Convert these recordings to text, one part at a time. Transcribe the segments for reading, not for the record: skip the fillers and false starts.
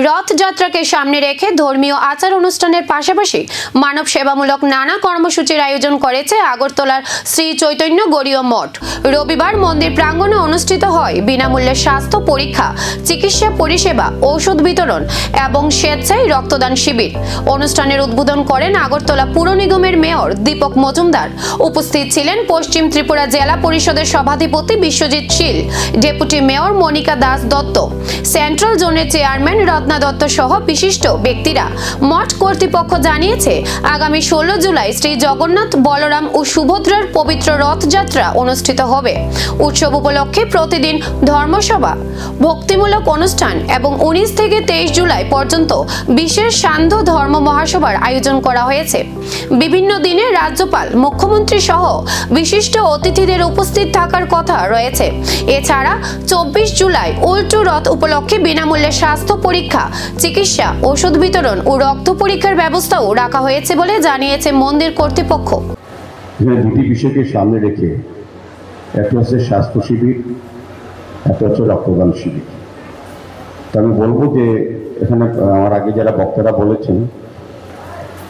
রথযাত্রাকে সামনে রেখে ধর্মীয় আচার অনুষ্ঠানের পাশাপাশি মানব সেবামূলক নানা কর্মসূচির আয়োজন করেছে আগরতলার শ্রী চৈতন্য গৌড়ীয় মঠ। রবিবার মন্দির প্রাঙ্গণে অনুষ্ঠিত হয় বিনামূল্যে স্বাস্থ্য পরীক্ষা, চিকিৎসা পরিষেবা, ঔষধ বিতরণ এবং স্বেচ্ছায় রক্তদান শিবির। অনুষ্ঠানের উদ্বোধন করেন আগরতলা পুর নিগমের মেয়র দীপক মজুমদার। উপস্থিত ছিলেন পশ্চিম ত্রিপুরা জেলা পরিষদের সভাধিপতি Biswajit Sil, deputy mayor Monika Das Dutta, central জোনের চেয়ারম্যান রত্না দত্ত সহ বিশিষ্ট ব্যক্তিরা। মঠ কর্তৃপক্ষ জানিয়েছে, আগামী 16 জুলাই শ্রী জগন্নাথ, বলরাম ও সুভদ্রার পবিত্র রথযাত্রা অনুষ্ঠিত হবে। উৎসব উপলক্ষে প্রতিদিন ধর্মসভা, ভক্তিমূলক অনুষ্ঠান এবং 19 থেকে 23 জুলাই পর্যন্ত বিশেষ সান্ধ্য ধর্ম মহাসভার আয়োজন করা হয়েছে। বিভিন্ন দিনে রাজ্যপাল, মুখ্যমন্ত্রী সহ বিশিষ্ট অতিথিদের উপস্থিত থাকার কথা রয়েছে। এছাড়া 24 জুলাই উল্টো রথ উপলক্ষে বিনামূল্যে স্বাস্থ্য পরীক্ষা, চিকিৎসা, ওষুধ বিতরণ ও রক্ত পরীক্ষার ব্যবস্থাও রাখা হয়েছে বলে জানিয়েছে মন্দির কর্তৃপক্ষ। দুটি বিষয়কে সামনে রেখে একটা হচ্ছে স্বাস্থ্য শিবির, একটা হচ্ছে রক্তদান শিবির। তো আমি বলবো যে এখানে আমার আগে যারা বক্তারা বলেছেন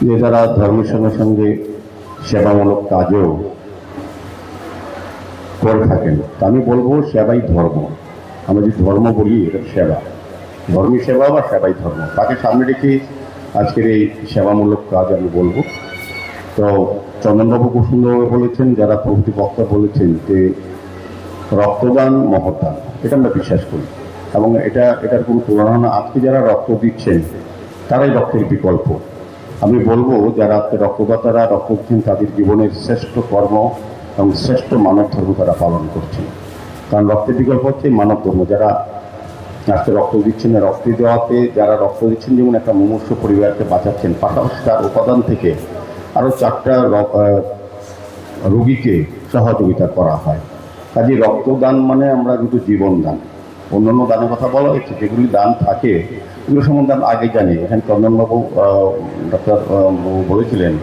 যে যারা ধর্মের সঙ্গে সঙ্গে সেবামূলক কাজেও করে থাকেন, তা আমি বলবো সেবাই ধর্ম। আমরা যে ধর্ম বলি এটা সেবা, ধর্মী সেবা বা সেবাই ধর্ম, তাকে সামনে রেখে আজকের এই সেবামূলক কাজ আমি বলবো। তো চন্দনবাবু খুব সুন্দরভাবে বলেছেন, যারা প্রভৃতি বক্তা বলেছেন যে রক্তদান মহৎদান, এটা আমরা বিশ্বাস করি এবং এটার কোনো তুলনা না। আজকে যারা রক্ত দিচ্ছেন তারাই রক্তের বিকল্প। আমি বলবো যারা আজকে রক্তদাতারা রক্ত দিচ্ছেন তাদের জীবনের শ্রেষ্ঠ কর্ম এবং শ্রেষ্ঠ মানব ধর্ম তারা পালন করছেন। কারণ রক্তের বিকল্প হচ্ছে মানব ধর্ম। যারা আজকে রক্ত দিচ্ছেন না, রক্ত দেওয়াতে যারা রক্ত দিচ্ছেন যেমন একটা মুমূর্ষু পরিবারকে বাঁচাচ্ছেন, পাশাপাশি তার উপাদান থেকে আরও 4টা রোগীকে সহযোগিতা করা হয়। কাজে রক্তদান মানে আমরা কিন্তু জীবন দান। অন্যান্য দানের কথা বলা হয়েছে, যেগুলি দান থাকে এগুলো সম্বন্ধে আমরা আগে জানি। এখানে চন্দনবাবু ডক্টর বলেছিলেন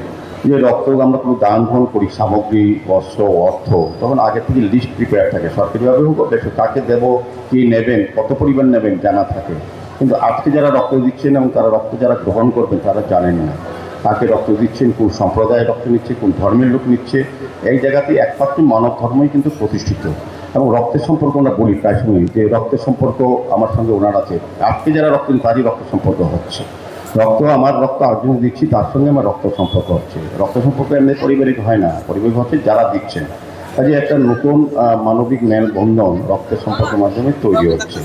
যে রক্ত আমরা কোনো দান গ্রহণ করি, সামগ্রী, বস্ত্র, অর্থ, তখন আগে থেকে লিস্ট প্রিপেয়ার থাকে, সরকারিভাবে হোক বেশ, কাকে দেবো, কী নেবেন, কত পরিমাণ নেবেন জানা থাকে। কিন্তু আজকে যারা রক্ত দিচ্ছেন এবং তারা রক্ত যারা গ্রহণ করবেন তারা জানেন না কাকে রক্ত দিচ্ছেন, কোন সম্প্রদায়ের রক্ত নিচ্ছে, কোন ধর্মের লোক নিচ্ছে। এই জায়গাতে একমাত্র মানব ধর্মই কিন্তু প্রতিষ্ঠিত। এবং রক্তের সম্পর্ক আমরা বলি প্রায় সময় যে রক্তের সম্পর্ক আমার সঙ্গে ওনার আছে, আজকে যারা রক্ত তারই রক্ত সম্পর্ক হচ্ছে। রক্ত আমার রক্ত আর্জন দিচ্ছি, তার সঙ্গে আমার রক্ত সম্পর্ক হচ্ছে। রক্ত সম্পর্ক এমনি পারিবারিক হয় না, পারিবারিক হচ্ছে যারা দিচ্ছেন। কাজে একটা নতুন মানবিক মেলবন্ধন রক্তের সম্পর্কের মাধ্যমে তৈরি হচ্ছে।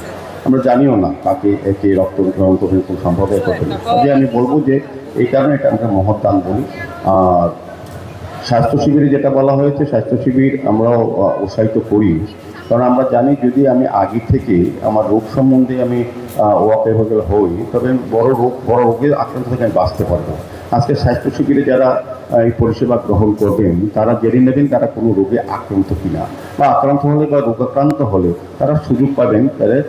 আমরা জানিও না কাকে একে রক্ত গ্রহণ করবেন, কোন সম্প্রদায় করবেন। কাজে আমি বলবো যে এই কারণে এটা আমরা মহৎদান বলি। আর স্বাস্থ্য শিবিরে যেটা বলা হয়েছে, স্বাস্থ্য শিবির আমরাও উৎসাহিত করি, কারণ আমরা জানি যদি আমি আগে থেকে আমার রোগ সম্বন্ধে আমি ওয়াকিবহাল হই, তবে বড় রোগের আক্রান্ত থেকে আমি বাঁচতে পারবো। আজকে স্বাস্থ্য শিবিরে যারা এই পরিষেবা গ্রহণ করবেন তারা জেনে নেবেন তারা কোনো রোগে আক্রান্ত কিনা, বা আক্রান্ত হলে বা রোগাক্রান্ত হলে তারা সুযোগ পাবেন তাদের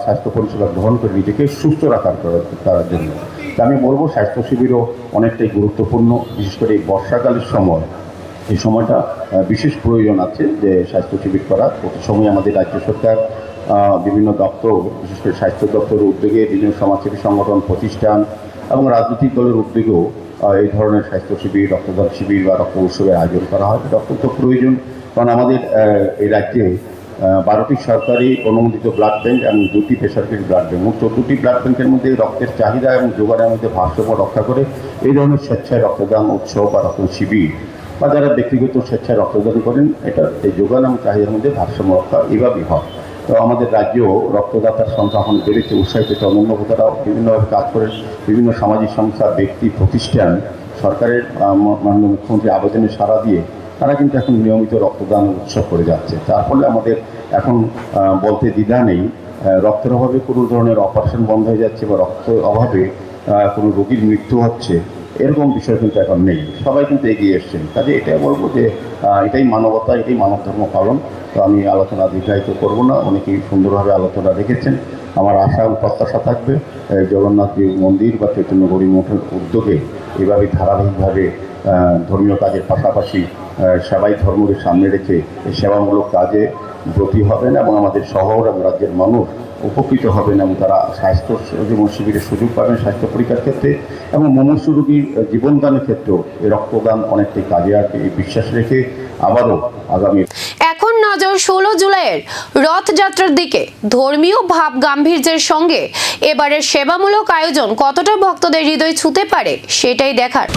স্বাস্থ্য পরিষেবা গ্রহণ করে নিজেকে সুস্থ রাখার করার জন্য। তা আমি বলবো স্বাস্থ্য শিবিরও অনেকটাই গুরুত্বপূর্ণ, বিশেষ করে এই বর্ষাকালের সময়। এই সময়টা বিশেষ প্রয়োজন আছে যে স্বাস্থ্য শিবির করা। প্রতি সময় আমাদের রাজ্য সরকার বিভিন্ন দপ্তর, বিশেষ করে স্বাস্থ্য দপ্তরের উদ্যোগে বিভিন্ন সমাজসেবী সংগঠন, প্রতিষ্ঠান এবং রাজনৈতিক দলের উদ্যোগেও এই ধরনের স্বাস্থ্য শিবির, রক্তদান শিবির বা রক্ত উৎসবের আয়োজন করা হয়। রক্ত তো প্রয়োজন, কারণ আমাদের এই রাজ্যে 12টি সরকারি অনুমোদিত ব্লাড ব্যাঙ্ক এবং 2টি বেসরকারি ব্লাড ব্যাঙ্ক, মোট 14টি ব্লাড ব্যাঙ্কের মধ্যে রক্তের চাহিদা এবং যোগানের মধ্যে ভারসাম্য রক্ষা করে এই ধরনের স্বেচ্ছায় রক্তদান উৎসব বা রক্ত শিবির বা যারা ব্যক্তিগত স্বেচ্ছায় রক্তদান করেন, এটা এই যোগান এবং চাহিদার মধ্যে ভারসাম্য রক্ষা এভাবেই হয়। তো আমাদের রাজ্যেও রক্তদাতার সংখ্যা এখন বেড়েছে, উৎসাহিত অন্যান্য তারাও বিভিন্নভাবে কাজ করে। বিভিন্ন সামাজিক সংস্থা, ব্যক্তি, প্রতিষ্ঠান সরকারের মাননীয় মুখ্যমন্ত্রী আবেদনে সাড়া দিয়ে তারা কিন্তু এখন নিয়মিত রক্তদান উৎসব করে যাচ্ছে। তার ফলে আমাদের এখন বলতে দ্বিধা নেই, রক্তের অভাবে কোনো ধরনের অপারেশন বন্ধ হয়ে যাচ্ছে বা রক্তের অভাবে কোনো রোগীর মৃত্যু হচ্ছে, এরকম বিষয় কিন্তু এখন নেই। সবাই কিন্তু এগিয়ে এসছেন। কাজে এটাই বলবো যে এটাই মানবতা, এটাই মানব ধর্ম পালন। তো আমি আলোচনা দীর্ঘায়িত করবো না, অনেকেই সুন্দরভাবে আলোচনা রেখেছেন। আমার আশা ও প্রত্যাশা থাকবে জগন্নাথ মন্দির বা চৈতন্য গৌড়ী মঠের উদ্যোগে এভাবে ধারাবাহিকভাবে ধর্মীয় কাজের পাশাপাশি সেবাই ধর্মকে সামনে রেখে এই সেবামূলক কাজে ব্রতী হবেন এবং আমাদের শহর এবং রাজ্যের মানুষ উপকৃত হবেন এবং তারা স্বাস্থ্য জীবন শিবিরের সুযোগ পাবেন স্বাস্থ্য পরীক্ষার ক্ষেত্রে এবং মুমূর্ষু রোগীর জীবনদানের ক্ষেত্রেও এই রক্তদান অনেকটাই কাজে আসবে এই বিশ্বাস রেখে আবারও আগামী এখন নজর 16 জুলাইয়ের রথযাত্রার দিকে। ধর্মীয় ভাব গাম্ভীর্যের সঙ্গে এবারের সেবামূলক আয়োজন কতটা ভক্তদের হৃদয় ছুঁতে পারে সেটাই দেখার।